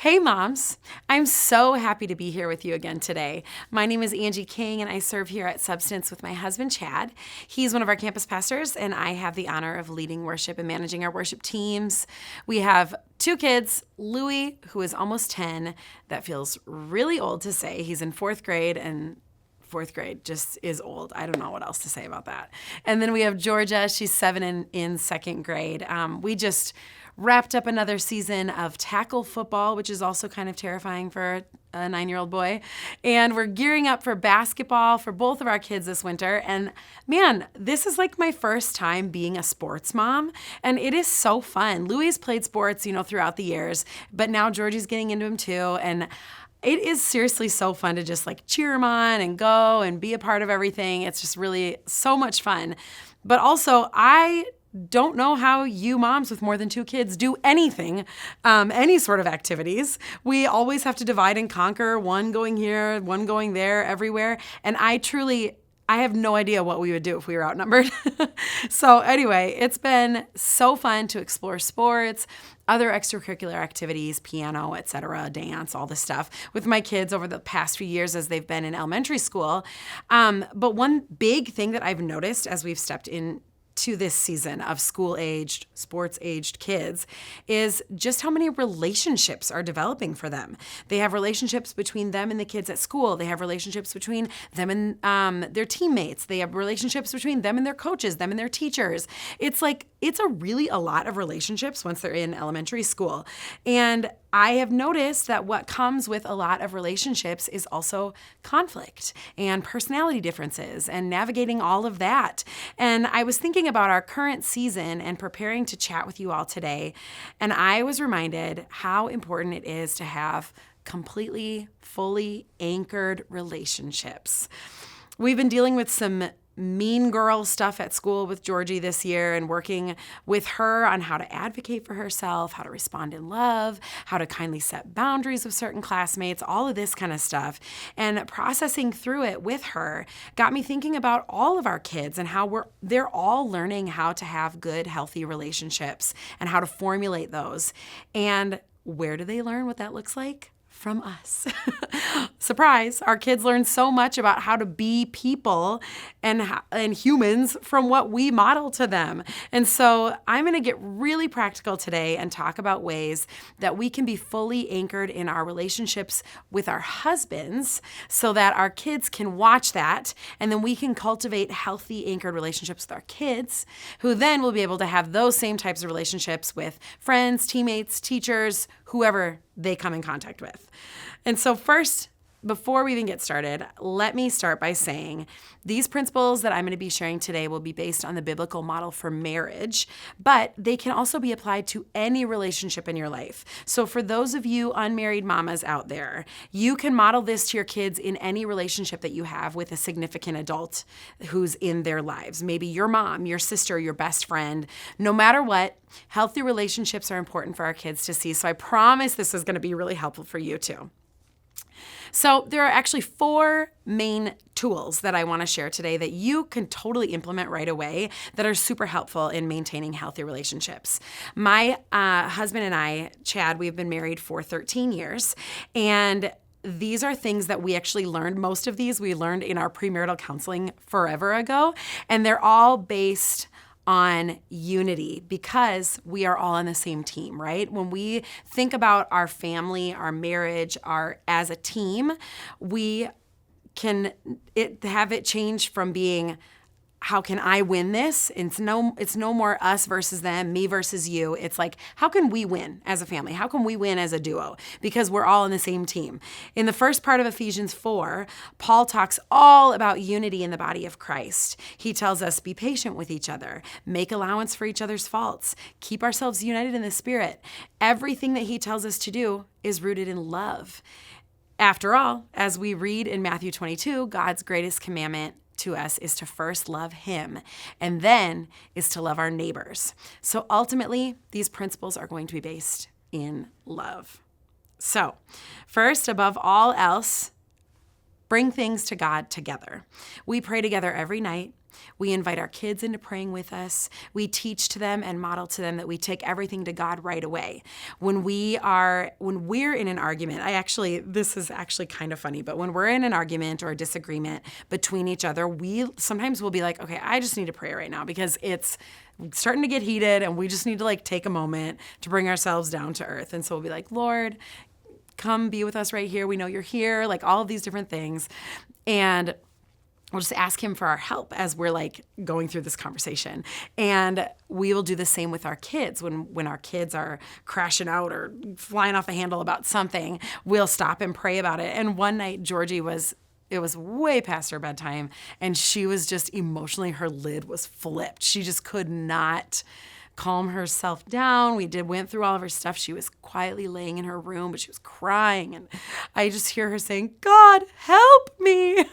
Hey moms, I'm so happy to be here with you again today. My name is Angie King and I serve here at Substance with my husband Chad. He's one of our campus pastors and I have the honor of leading worship and managing our worship teams. We have two kids, Louie, who is almost 10. That feels really old to say. He's in fourth grade and fourth grade just is old. I don't know what else to say about that. And then we have Georgia. She's 7 and in second grade. We just wrapped up another season of tackle football, which is also kind of terrifying for a 9-year-old boy. And we're gearing up for basketball for both of our kids this winter. And man, this is like my first time being a sports mom. And it is so fun. Louis played sports, throughout the years, but now Georgie's getting into them too. And it is seriously so fun to just like cheer them on and go and be a part of everything. It's just really so much fun. But also, I don't know how you moms with more than 2 kids do anything, any sort of activities. We always have to divide and conquer, one going here, one going there, everywhere. And I have no idea what we would do if we were outnumbered. So anyway, it's been so fun to explore sports, other extracurricular activities, piano, etc., dance, all this stuff with my kids over the past few years as they've been in elementary school. But one big thing that I've noticed as we've stepped in to this season of school-aged, sports-aged kids is just how many relationships are developing for them. They have relationships between them and the kids at school. They have relationships between them and their teammates. They have relationships between them and their coaches, them and their teachers. It's a lot of relationships once they're in elementary school. And I have noticed that what comes with a lot of relationships is also conflict and personality differences and navigating all of that. And I was thinking about our current season and preparing to chat with you all today, and I was reminded how important it is to have completely, fully anchored relationships. We've been dealing with some mean girl stuff at school with Georgie this year and working with her on how to advocate for herself, how to respond in love, how to kindly set boundaries with certain classmates, all of this kind of stuff. And processing through it with her got me thinking about all of our kids and how they're all learning how to have good, healthy relationships and how to formulate those. And where do they learn what that looks like? From us. Surprise, our kids learn so much about how to be people and humans from what we model to them. And so I'm going to get really practical today and talk about ways that we can be fully anchored in our relationships with our husbands so that our kids can watch that, and then we can cultivate healthy anchored relationships with our kids, who then will be able to have those same types of relationships with friends, teammates, teachers, whoever they come in contact with. And so first, before we even get started, let me start by saying these principles that I'm going to be sharing today will be based on the biblical model for marriage, but they can also be applied to any relationship in your life. So for those of you unmarried mamas out there, you can model this to your kids in any relationship that you have with a significant adult who's in their lives. Maybe your mom, your sister, your best friend. No matter what, healthy relationships are important for our kids to see. So I promise this is going to be really helpful for you too. So there are actually 4 main tools that I want to share today that you can totally implement right away that are super helpful in maintaining healthy relationships. My husband and I, Chad, we've been married for 13 years, and these are things that we actually learned. Most of these we learned in our premarital counseling forever ago, and they're all based on unity because we are all on the same team, right? When we think about our family, our marriage, as a team, we can have it change from being, how can I win this? It's no more us versus them, me versus you. It's like, how can we win as a family? How can we win as a duo? Because we're all on the same team. In the first part of Ephesians 4, Paul talks all about unity in the body of Christ. He tells us, be patient with each other, make allowance for each other's faults, keep ourselves united in the Spirit. Everything that he tells us to do is rooted in love. After all, as we read in Matthew 22, God's greatest commandment to us is to first love him, and then is to love our neighbors. So ultimately, these principles are going to be based in love. So first, above all else, bring things to God together. We pray together every night. We invite our kids into praying with us. We teach to them and model to them that we take everything to God right away. When we're in an argument, this is actually kind of funny, but when we're in an argument or a disagreement between each other, we sometimes will be like, okay, I just need to pray right now because it's starting to get heated and we just need to like take a moment to bring ourselves down to earth. And so we'll be like, Lord, come be with us right here. We know you're here, like all of these different things. And we'll just ask him for our help as we're like going through this conversation. And we will do the same with our kids. When our kids are crashing out or flying off the handle about something, we'll stop and pray about it. And one night, it was way past her bedtime, and she was just emotionally, her lid was flipped. She just could not calm herself down. Went through all of her stuff. She was quietly laying in her room, but she was crying. And I just hear her saying, God, help me.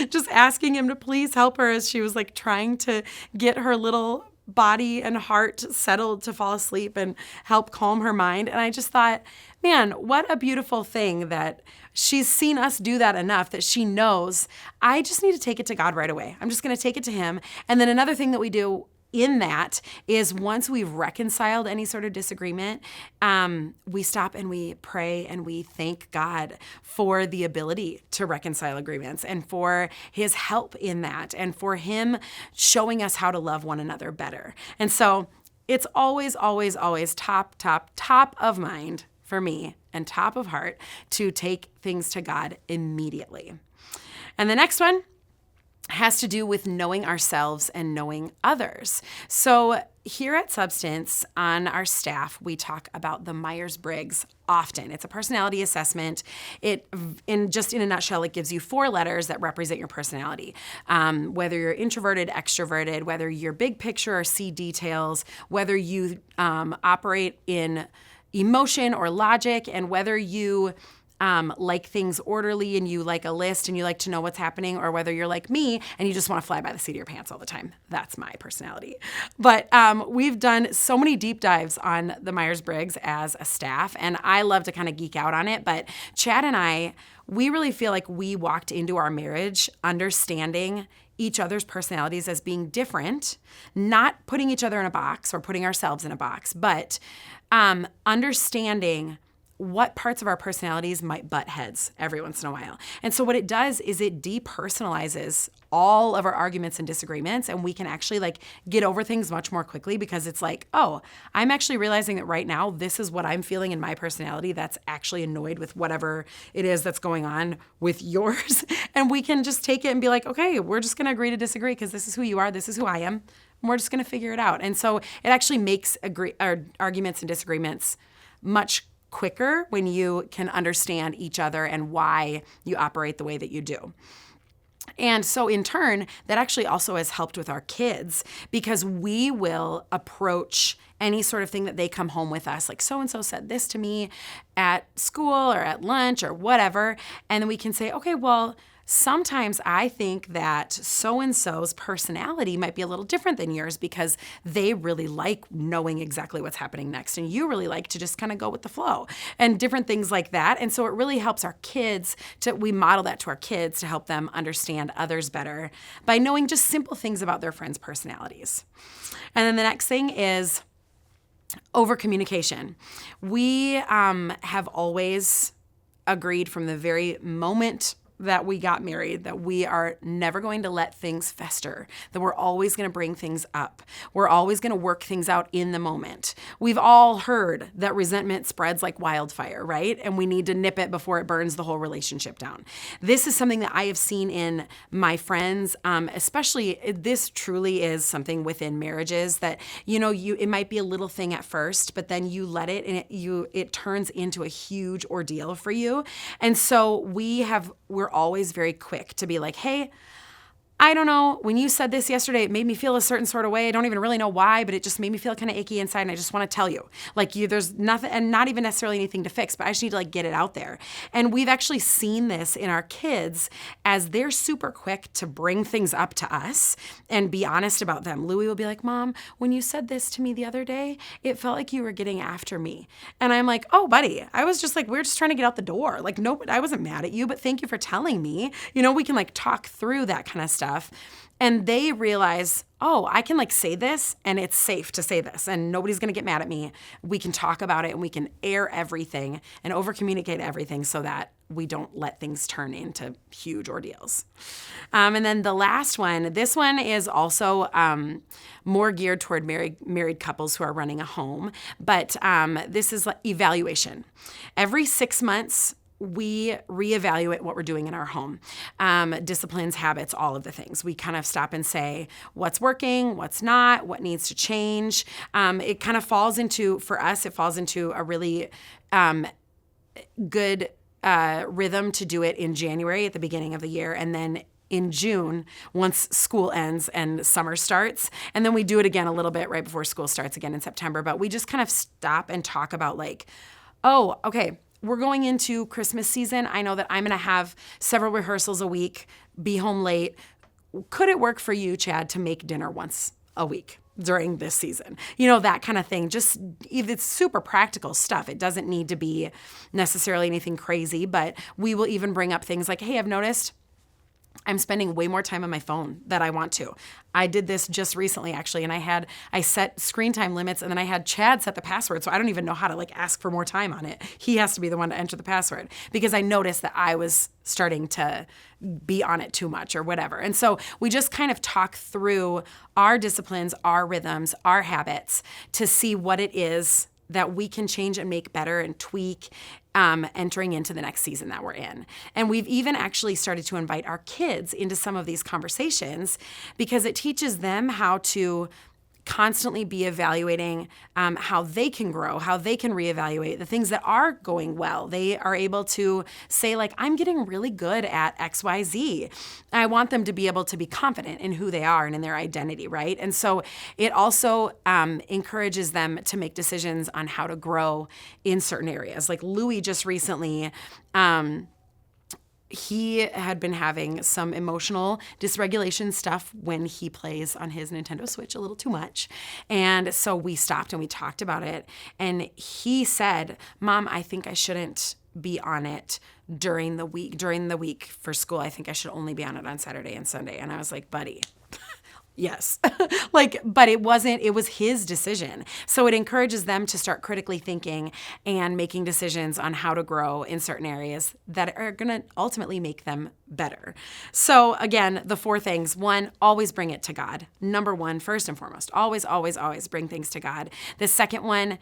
Just asking him to please help her as she was like trying to get her little body and heart settled to fall asleep and help calm her mind. And I just thought, man, what a beautiful thing that she's seen us do that enough that she knows I just need to take it to God right away. I'm just going to take it to him. And then another thing that we do in that is once we've reconciled any sort of disagreement, we stop and we pray and we thank God for the ability to reconcile agreements and for his help in that and for him showing us how to love one another better. And so it's always, always, always top of mind for me and top of heart to take things to God immediately. And the next one has to do with knowing ourselves and knowing others. So here at Substance, on our staff, we talk about the Myers-Briggs often. It's a personality assessment. In a nutshell, it gives you 4 letters that represent your personality. Whether you're introverted, extroverted, whether you're big picture or see details, whether you operate in emotion or logic, and whether you like things orderly and you like a list and you like to know what's happening, or whether you're like me and you just want to fly by the seat of your pants all the time. That's my personality. But we've done so many deep dives on the Myers-Briggs as a staff, and I love to kind of geek out on it. But Chad and I, we really feel like we walked into our marriage understanding each other's personalities as being different, not putting each other in a box or putting ourselves in a box, but understanding what parts of our personalities might butt heads every once in a while. And so what it does is it depersonalizes all of our arguments and disagreements, and we can actually like get over things much more quickly because it's like, oh, I'm actually realizing that right now this is what I'm feeling in my personality that's actually annoyed with whatever it is that's going on with yours. And we can just take it and be like, okay, we're just gonna agree to disagree because this is who you are, this is who I am, and we're just gonna figure it out. And so it actually makes arguments and disagreements much quicker when you can understand each other and why you operate the way that you do. And so in turn, that actually also has helped with our kids because we will approach any sort of thing that they come home with us, like so-and-so said this to me at school or at lunch or whatever, and then we can say, okay, well, sometimes I think that so-and-so's personality might be a little different than yours because they really like knowing exactly what's happening next, and you really like to just kind of go with the flow and different things like that. And so it really helps our kids we model that to our kids to help them understand others better by knowing just simple things about their friends' personalities. And then the next thing is over communication. We have always agreed from the very moment that we got married that we are never going to let things fester, that we're always going to bring things up. We're always going to work things out in the moment. We've all heard that resentment spreads like wildfire, right? And we need to nip it before it burns the whole relationship down. This is something that I have seen in my friends, especially this truly is something within marriages that, it might be a little thing at first, but then you let it and it turns into a huge ordeal for you. And so we're always very quick to be like, hey, I don't know, when you said this yesterday, it made me feel a certain sort of way. I don't even really know why, but it just made me feel kind of icky inside, and I just want to tell you. There's nothing, and not even necessarily anything to fix, but I just need to get it out there. And we've actually seen this in our kids as they're super quick to bring things up to us and be honest about them. Louis will be like, Mom, when you said this to me the other day, it felt like you were getting after me. And I'm like, oh, buddy, I was just we're just trying to get out the door. No, I wasn't mad at you, but thank you for telling me. We can talk through that kind of stuff. stuff. And they realize, oh, I can like say this and it's safe to say this and nobody's going to get mad at me. We can talk about it and we can air everything and over communicate everything so that we don't let things turn into huge ordeals. And then the last one, this one is also more geared toward married couples who are running a home, but this is like evaluation. Every 6 months, we reevaluate what we're doing in our home, disciplines, habits, all of the things. We kind of stop and say what's working, what's not, what needs to change. It kind of falls into, for us, it falls into a really good rhythm to do it in January at the beginning of the year, and then in June once school ends and summer starts. And then we do it again a little bit right before school starts again in September. But we just kind of stop and talk about like, oh, okay, we're going into Christmas season. I know that I'm going to have several rehearsals a week, be home late. Could it work for you, Chad, to make dinner once a week during this season? You know, that kind of thing. Just, it's super practical stuff. It doesn't need to be necessarily anything crazy, but we will even bring up things like, hey, I've noticed I'm spending way more time on my phone than I want to. I did this just recently, actually, and I set screen time limits, and then I had Chad set the password, so I don't even know how to like ask for more time on it. He has to be the one to enter the password because I noticed that I was starting to be on it too much or whatever. And so we just kind of talk through our disciplines, our rhythms, our habits to see what it is that we can change and make better and tweak entering into the next season that we're in. And we've even actually started to invite our kids into some of these conversations because it teaches them how to constantly be evaluating how they can grow, how they can reevaluate the things that are going well. They are able to say like, I'm getting really good at XYZ. I want them to be able to be confident in who they are and in their identity, right? And so it also encourages them to make decisions on how to grow in certain areas. Like Louis just recently, he had been having some emotional dysregulation stuff when he plays on his Nintendo Switch a little too much. And so we stopped and we talked about it. And he said, Mom, I think I shouldn't be on it during the week for school. I think I should only be on it on Saturday and Sunday. And I was like, buddy, yes. But it was his decision. So it encourages them to start critically thinking and making decisions on how to grow in certain areas that are going to ultimately make them better. So again, the 4 things. 1, always bring it to God. Number 1, first and foremost, always, always, always bring things to God. The second one,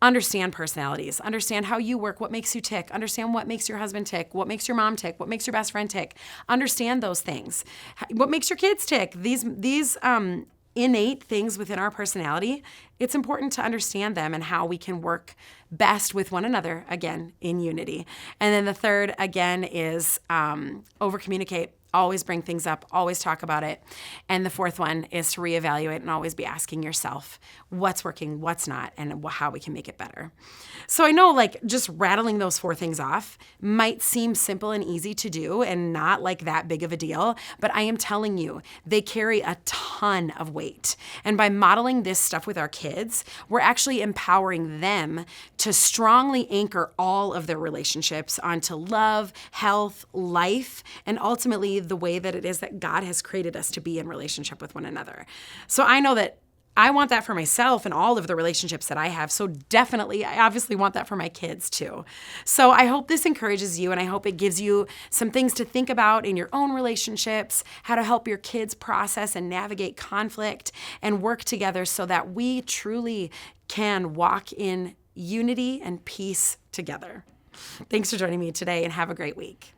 understand personalities. Understand how you work, what makes you tick. Understand what makes your husband tick, what makes your mom tick, what makes your best friend tick. Understand those things. What makes your kids tick. These innate things within our personality, it's important to understand them and how we can work best with one another, again, in unity. And then the third, again, is over-communicate. Always bring things up, always talk about it. And the fourth one is to reevaluate and always be asking yourself what's working, what's not, and how we can make it better. So I know like just rattling those 4 things off might seem simple and easy to do and not like that big of a deal, but I am telling you, they carry a ton of weight. And by modeling this stuff with our kids, we're actually empowering them to strongly anchor all of their relationships onto love, health, life, and ultimately the way that it is that God has created us to be in relationship with one another. So I know that I want that for myself and all of the relationships that I have. So definitely, I obviously want that for my kids too. So I hope this encourages you and I hope it gives you some things to think about in your own relationships, how to help your kids process and navigate conflict and work together so that we truly can walk in unity and peace together. Thanks for joining me today and have a great week.